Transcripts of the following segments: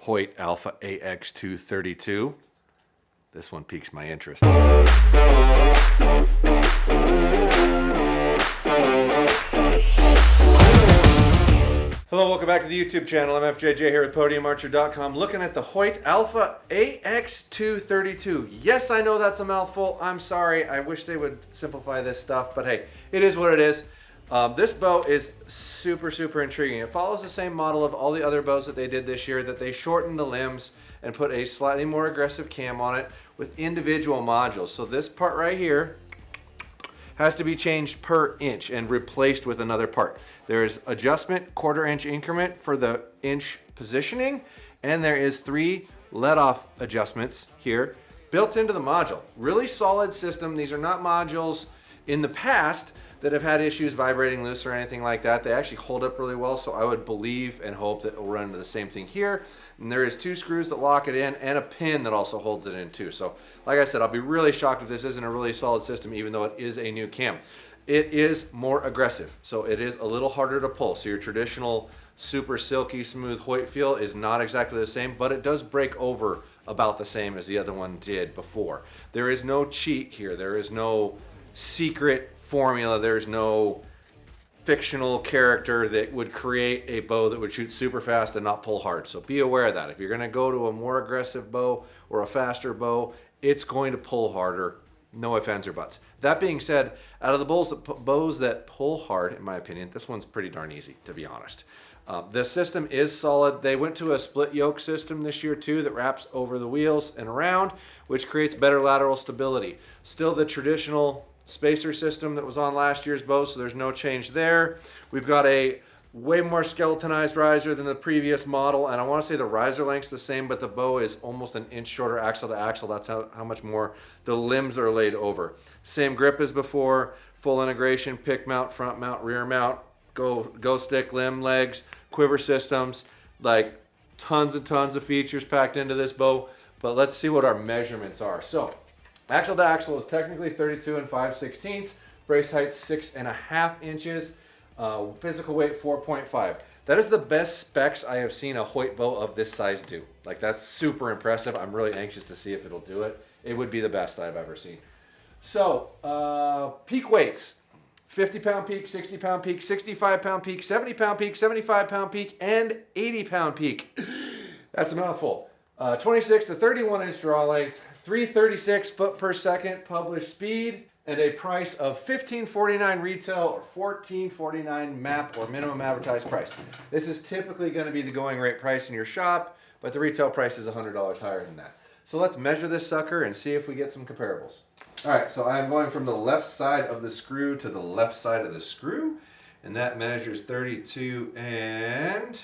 Hoyt Alpha AX-2 32. This one piques my interest. Hello, welcome back to the YouTube channel. MFJJ here with PodiumArcher.com, looking at the Hoyt Alpha AX-2 32. Yes, I know that's a mouthful. I'm sorry. I wish they would simplify this stuff, but hey, it is what it is. This bow is super intriguing. It follows the same model of all the other bows that they did this year, that they shortened the limbs and put a slightly more aggressive cam on it with individual modules. So this part right here has to be changed per inch and replaced with another part. There is adjustment, 1/4 inch increment for the inch positioning, and there is 3 let-off adjustments here built into the module. Really solid system. These are not modules in the past that have had issues vibrating loose or anything like that. They actually hold up really well, so I would believe and hope that it will run into the same thing here. And there is 2 screws that lock it in and a pin that also holds it in too. So like I said, I'll be really shocked if this isn't a really solid system, even though it is a new cam. It is more aggressive, so it is a little harder to pull. So your traditional super silky smooth Hoyt feel is not exactly the same, but it does break over about the same as the other one did before. There is no cheat here. There is no secret formula. There's no fictional character that would create a bow that would shoot super fast and not pull hard. So be aware of that. If you're going to go to a more aggressive bow or a faster bow, it's going to pull harder. No ifs, ands, or buts. That being said, out of the bows that pull hard, in my opinion, this one's pretty darn easy, to be honest. The system is solid. They went to a split yoke system this year too that wraps over the wheels and around, which creates better lateral stability. Still the traditional spacer system that was on last year's bow, so there's no change there. We've got a way more skeletonized riser than the previous model, and I want to say the riser length's the same, but the bow is almost an inch shorter axle to axle. That's how much more the limbs are laid over. Same grip as before, full integration, pick mount, front mount, rear mount, go stick, limb, legs, quiver systems, like tons and tons of features packed into this bow. But let's see what our measurements are. So axle to axle is technically 32 5/16. Brace height 6.5 inches. Physical weight 4.5. That is the best specs I have seen a Hoyt bow of this size do. Like, that's super impressive. I'm really anxious to see if it'll do it. It would be the best I've ever seen. So peak weights: 50-pound peak, 60-pound peak, 65-pound peak, 70-pound peak, 75-pound peak, and 80-pound peak. That's a mouthful. 26 to 31 inch draw length, 336 foot per second published speed, and a price of $15.49 retail or $14.49 MAP or minimum advertised price. This is typically going to be the going rate price in your shop, but the retail price is $100 higher than that. So let's measure this sucker and see if we get some comparables. All right, so I'm going from the left side of the screw to the left side of the screw, and that measures 32 and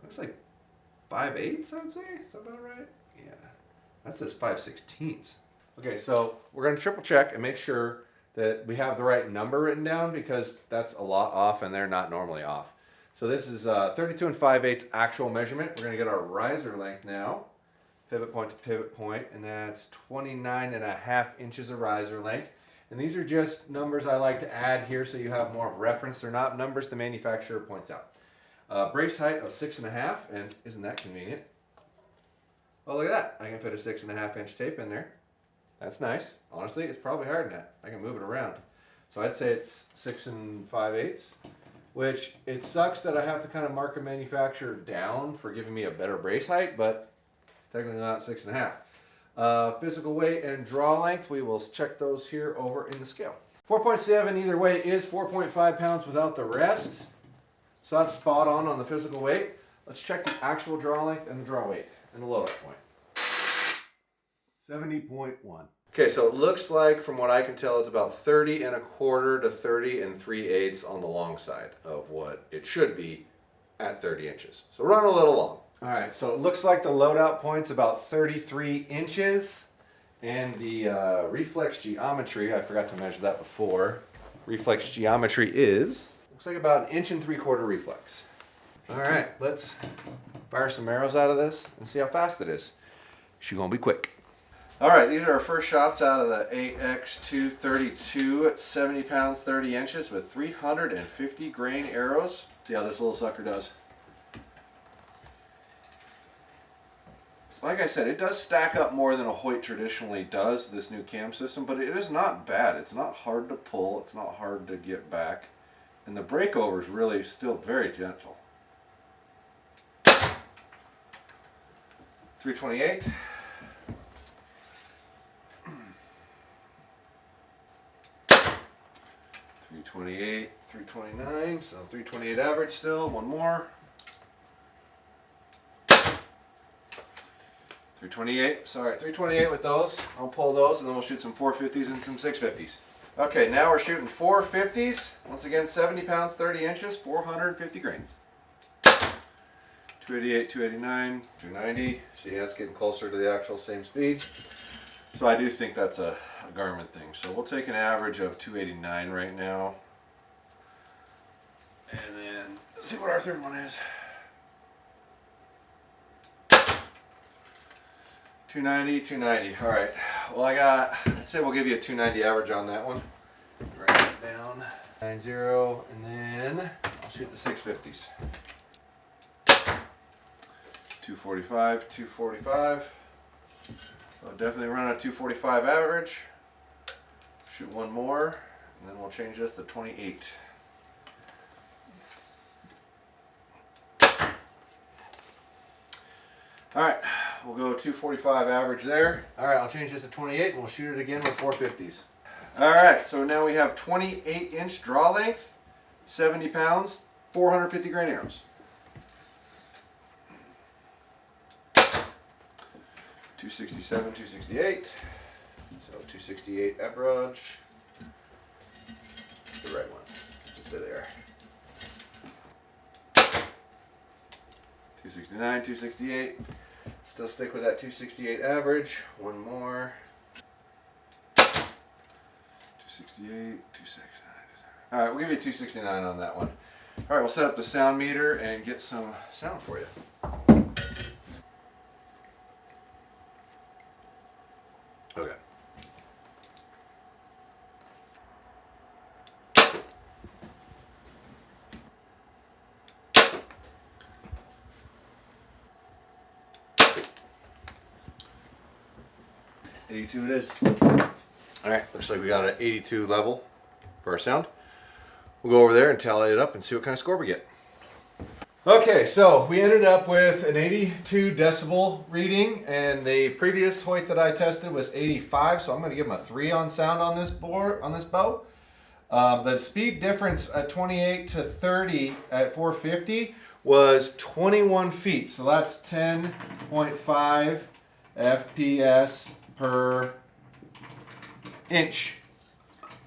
looks like 5/8, I would say. Is that about right? Yeah, that says 5/16. Okay, so we're going to triple check and make sure that we have the right number written down, because that's a lot off and they're not normally off. So this is 32 5/8 actual measurement. We're going to get our riser length now, pivot point to pivot point, and that's 29.5 inches of riser length. And these are just numbers I like to add here so you have more of reference. They're not numbers the manufacturer points out. Brace height of 6.5, and isn't that convenient? Oh, look at that. I can fit a 6.5 inch tape in there. That's nice. Honestly, it's probably higher than that. I can move it around. So I'd say it's 6 5/8, which it sucks that I have to kind of mark a manufacturer down for giving me a better brace height, but it's technically not 6.5. Physical weight and draw length, we will check those here over in the scale. 4.7 either way is 4.5 pounds without the rest. So that's spot on the physical weight. Let's check the actual draw length and the draw weight and the load point. 70.1. Okay, so it looks like, from what I can tell, it's about 30.25 to 30 3/8 on the long side of what it should be at 30 inches. So run a little long. All right, so it looks like the loadout point's about 33 inches, and the reflex geometry, I forgot to measure that before. Reflex geometry is, looks like about 1 3/4 reflex. All right, let's fire some arrows out of this and see how fast it is. She's gonna be quick. All right, these are our first shots out of the AX-2 32 at 70 pounds, 30 inches with 350 grain arrows. See how this little sucker does. like I said, it does stack up more than a Hoyt traditionally does, this new cam system, but it is not bad. It's not hard to pull. It's not hard to get back. And the breakover is really still very gentle. 328. 328, 329, so 328 average still, one more. 328, sorry, 328 with those. I'll pull those and then we'll shoot some 450s and some 650s. Okay, now we're shooting 450s. Once again, 70 pounds, 30 inches, 450 grains. 288, 289, 290. See, that's getting closer to the actual same speed. So I do think that's a Garmin thing. So we'll take an average of 289 right now. And then let's see what our third one is. 290, 290. All right. Well, I'd say we'll give you a 290 average on that one. Write it down. 90, and then I'll shoot the 650s. 245, 245. So definitely run a 245 average. Shoot one more, and then we'll change this to 28. All right, we'll go 245 average there. All right, I'll change this to 28, and we'll shoot it again with 450s. All right, so now we have 28-inch draw length, 70 pounds, 450 grain arrows. 267, 268. So 268 average. The right one. There they are. 269, 268. Still stick with that 268 average. One more. 268, 269. All right, we'll give you 269 on that one. All right, we'll set up the sound meter and get some sound for you. Okay. $82 it is. All right, looks like we got an 82 level for our sound. We'll go over there and tally it up and see what kind of score we get. Okay, so we ended up with an 82 decibel reading, and the previous Hoyt that I tested was 85, so I'm going to give him a 3 on sound on this bow. The speed difference at 28 to 30 at 450 was 21 feet, so that's 10.5 FPS per inch.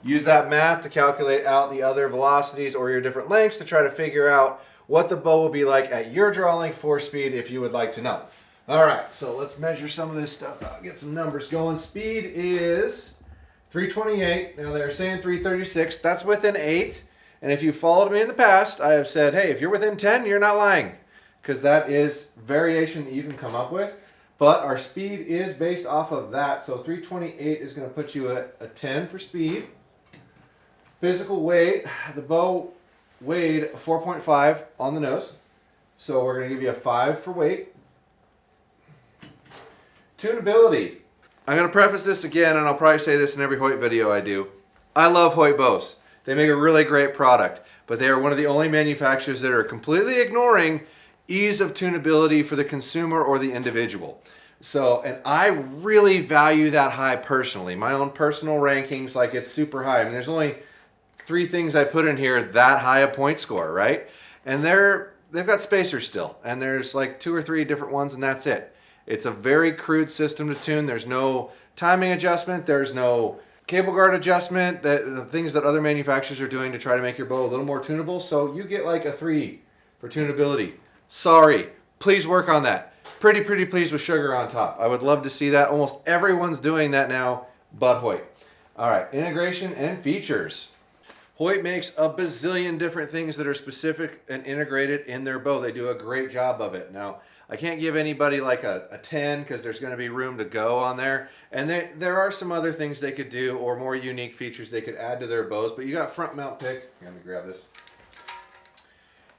Use that math to calculate out the other velocities or your different lengths to try to figure out what the bow will be like at your draw length 4 speed if you would like to know. All right, so let's measure some of this stuff out, get some numbers going. Speed is 328. Now they're saying 336. That's within 8. And if you followed me in the past, I have said, hey, if you're within 10, you're not lying, because that is variation that you can come up with. But our speed is based off of that. So 328 is going to put you at a 10 for speed. Physical weight, the bow weighed 4.5 on the nose. So we're going to give you a 5 for weight. Tunability. I'm going to preface this again, and I'll probably say this in every Hoyt video I do. I love Hoyt bows. They make a really great product, but they are one of the only manufacturers that are completely ignoring ease of tunability for the consumer or the individual. So, and I really value that high personally. My own personal rankings, like, it's super high. I mean, there's only 3 things I put in here that high a point score, right? And they've got spacers still, and there's like 2 or 3 different ones, and that's it. It's a very crude system to tune. There's no timing adjustment. There's no cable guard adjustment, the things that other manufacturers are doing to try to make your bow a little more tunable. So you get like a 3 for tunability. Sorry, please work on that. Pretty pleased with sugar on top. I would love to see that. Almost everyone's doing that now, but Hoyt. All right, integration and features. Hoyt makes a bazillion different things that are specific and integrated in their bow. They do a great job of it. Now, I can't give anybody like a 10 because there's going to be room to go on there. And there are some other things they could do or more unique features they could add to their bows. But you got front mount pick. Let me grab this.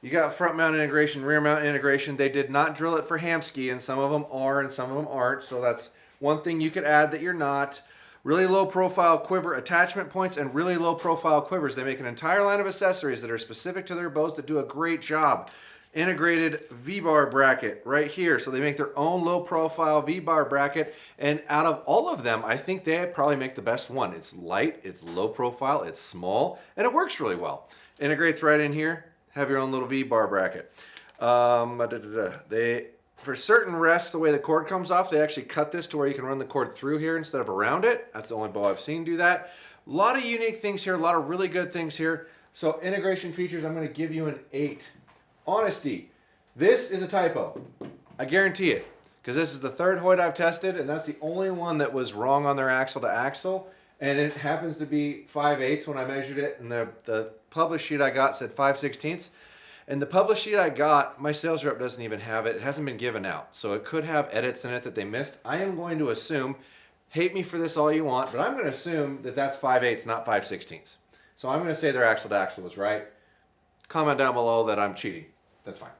You got front mount integration, rear mount integration. They did not drill it for Hamskea, and some of them are and some of them aren't. So that's one thing you could add that you're not. Really low profile quiver attachment points and really low profile quivers. They make an entire line of accessories that are specific to their bows that do a great job. Integrated V-bar bracket right here. So they make their own low profile V-bar bracket, and out of all of them, I think they probably make the best one. It's light, it's low profile, it's small, and it works really well. Integrates right in here. Have your own little V-bar bracket. They, for certain rests, the way the cord comes off, they actually cut this to where you can run the cord through here instead of around it. That's the only bow I've seen do that. A lot of unique things here, a lot of really good things here. So integration features, I'm going to give you an 8. Honesty, this is a typo. I guarantee it, because this is the third Hoyt I've tested, and that's the only one that was wrong on their axle to axle, and it happens to be 5/8 when I measured it, and the published sheet I got said 5/16. And the published sheet I got, my sales rep doesn't even have it. It hasn't been given out, so it could have edits in it that they missed. I am going to assume, hate me for this all you want, but I'm going to assume that that's 5/8, not 5/16. So I'm going to say their axle to axle was right. Comment down below that I'm cheating. That's fine.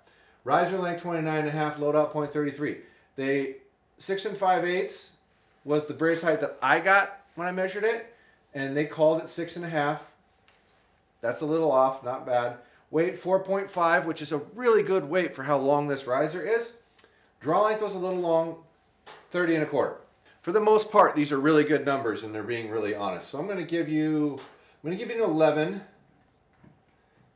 Riser length 29.5, loadout point 33. They 6 5/8 was the brace height that I got when I measured it, and they called it 6.5. That's a little off, not bad. Weight 4.5, which is a really good weight for how long this riser is. Draw length was a little long, 30 1/4. For the most part, these are really good numbers, and they're being really honest. So I'm going to give you an 11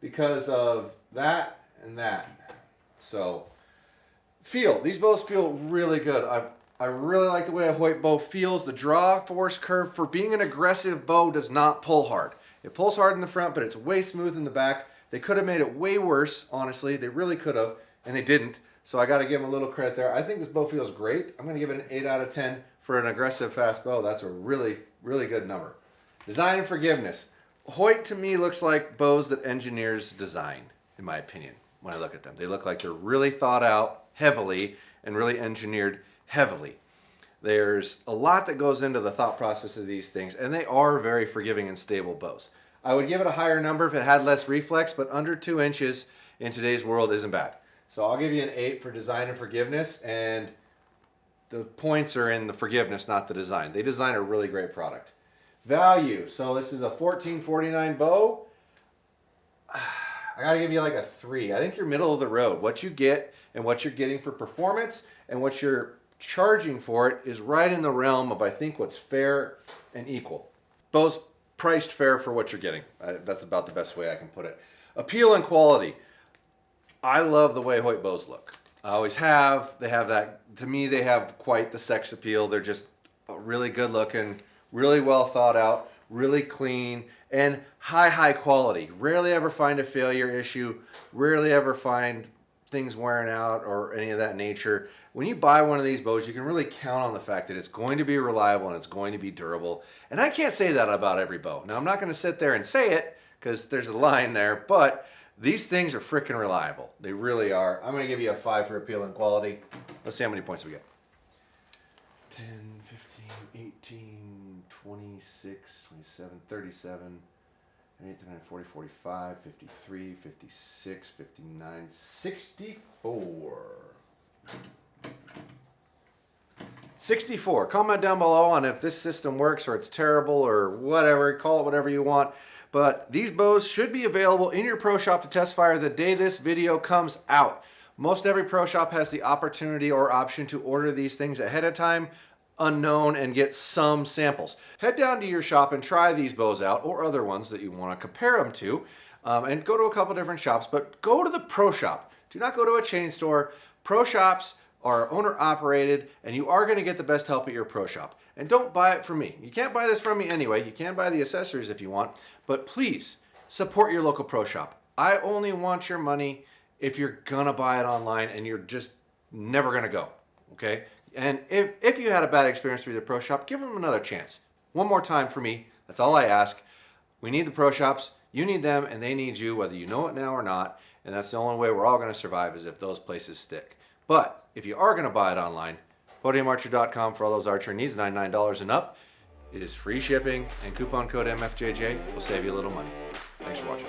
because of that and that. So these bows feel really good. I really like the way a Hoyt bow feels. The draw force curve for being an aggressive bow does not pull hard. It pulls hard in the front, but it's way smooth in the back. They could have made it way worse, honestly. They really could have, and they didn't. So I got to give them a little credit there. I think this bow feels great. I'm going to give it an 8 out of 10 for an aggressive fast bow. That's a really, really good number. Design and forgiveness. Hoyt to me looks like bows that engineers design, in my opinion. When I look at them, they look like they're really thought out heavily and really engineered heavily. There's a lot that goes into the thought process of these things, and they are very forgiving and stable bows. I would give it a higher number if it had less reflex, but under 2 inches in today's world isn't bad. So I'll give you an 8 for design and forgiveness, and the points are in the forgiveness, not the design. They design a really great product. Value. So this is a $14.49 bow. I gotta give you like a 3. I think you're middle of the road. What you get and what you're getting for performance and what you're charging for it is right in the realm of, I think, what's fair and equal. Bows priced fair for what you're getting. That's about the best way I can put it. Appeal and quality. I love the way Hoyt bows look. I always have. They have that, to me, they have quite the sex appeal. They're just really good looking, really well thought out, really clean, and high quality. Rarely ever find a failure issue, rarely ever find things wearing out or any of that nature. When you buy one of these bows, you can really count on the fact that it's going to be reliable and it's going to be durable. And I can't say that about every bow. Now, I'm not going to sit there and say it because there's a line there, but these things are freaking reliable. They really are. I'm going to give you a 5 for appeal and quality. Let's see how many points we get. 10, 15, 18, 26, 27, 37, 39, 40, 45, 53, 56, 59, 64. 64. Comment down below on if this system works or it's terrible or whatever. Call it whatever you want. But these bows should be available in your pro shop to test fire the day this video comes out. Most every pro shop has the opportunity or option to order these things ahead of time, unknown, and get some samples. Head down to your shop and try these bows out or other ones that you want to compare them to, and go to a couple different shops, but go to the pro shop. Do not go to a chain store. Pro shops are owner operated, and you are going to get the best help at your pro shop. And don't buy it from me. You can't buy this from me anyway. You can buy the accessories if you want, but please support your local pro shop. I only want your money if you're gonna buy it online and you're just never gonna go, okay? And if you had a bad experience through the pro shop, give them another chance. One more time for me, that's all I ask. We need the pro shops, you need them, and they need you, whether you know it now or not, and that's the only way we're all gonna survive is if those places stick. But if you are gonna buy it online, podiumarcher.com for all those archery needs, $99 and up. It is free shipping, and coupon code MFJJ will save you a little money. Thanks for watching.